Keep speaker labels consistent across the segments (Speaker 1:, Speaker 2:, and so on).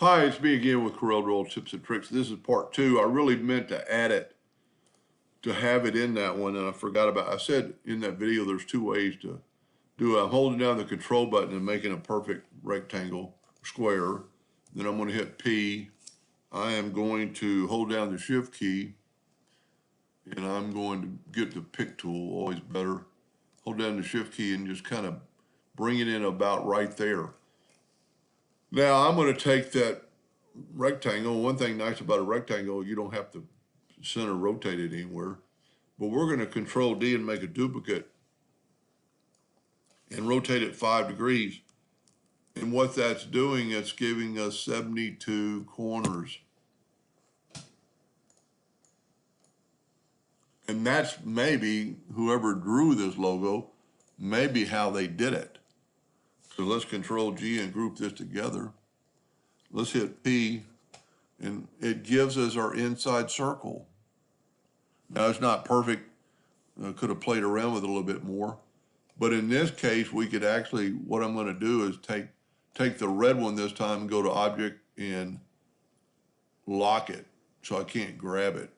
Speaker 1: Hi, it's me again with CorelDraw Tips and Tricks. This is part 2. I really meant to add it, to have it in that one, and I forgot about it. I said in that video there's 2 ways to do it. I'm holding down the control button and making a perfect rectangle, square. Then I'm going to hit P. I am going to hold down the Shift key, and I'm going to get the pick tool, always better. Hold down the Shift key and just kind of bring it in about right there. Now I'm going to take that rectangle. One thing nice about a rectangle, you don't have to center rotate it anywhere. But we're going to Control D and make a duplicate and rotate it 5 degrees. And what that's doing, it's giving us 72 corners. And that's maybe whoever drew this logo, maybe how they did it. So let's Control G and group this together. Let's hit P, and it gives us our inside circle. Now it's not perfect. I could have played around with it a little bit more. But in this case, we could actually, what I'm going to do is take the red one this time and go to Object and lock it so I can't grab it.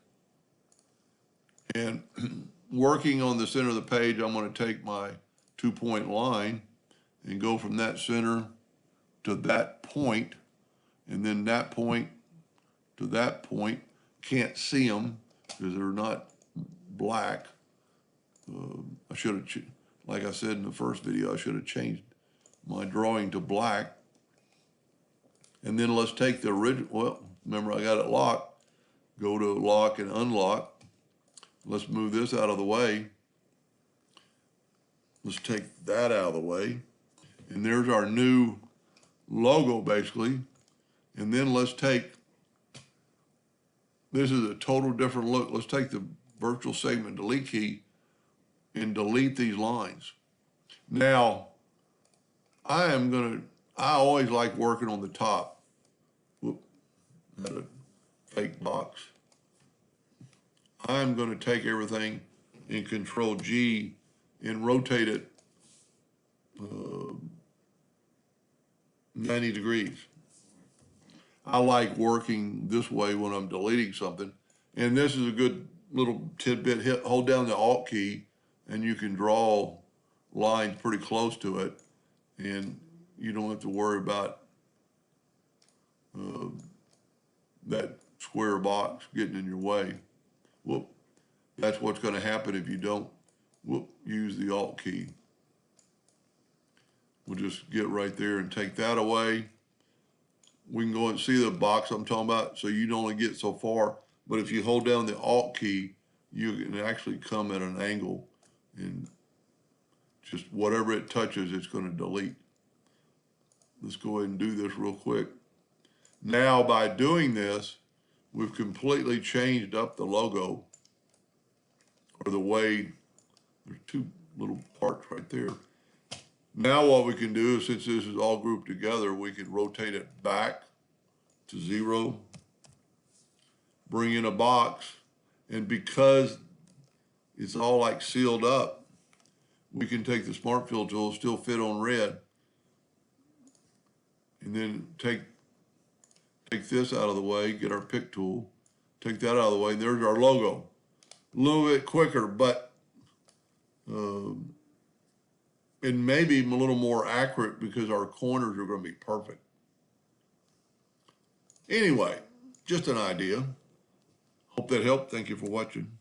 Speaker 1: And working on the center of the page, I'm going to take my 2-point line and go from that center to that point, and then that point to that point. Can't see them because they're not black. I should have, like I said in the first video, I should have changed my drawing to black. And then let's take the original, well, remember I got it locked. Go to lock and unlock. Let's move this out of the way. Let's take that out of the way. And there's our new logo, basically. And then let's take, this is a total different look. Let's take the virtual segment delete key and delete these lines. Now, I always like working on the top. Whoop, had a fake box. I'm going to take everything and Control G and rotate it 90 degrees. I like working this way when I'm deleting something. And this is a good little tidbit. Hold down the Alt key and you can draw lines pretty close to it. And you don't have to worry about that square box getting in your way. Whoop. That's what's going to happen if you don't use the Alt key. We'll just get right there and take that away. We can go and see the box I'm talking about, so you'd only get so far. But if you hold down the Alt key, you can actually come at an angle, and just whatever it touches, it's going to delete. Let's go ahead and do this real quick. Now, by doing this, we've completely changed up the logo, or the way, there's 2 little parts right there. Now what we can do is, since this is all grouped together, we can rotate it back to 0, bring in a box, and because it's all like sealed up, we can take the Smart Fill tool, still fit on red, and then take this out of the way, get our pick tool, take that out of the way, and there's our logo. A little bit quicker, but and maybe a little more accurate because our corners are going to be perfect. Anyway, just an idea. Hope that helped. Thank you for watching.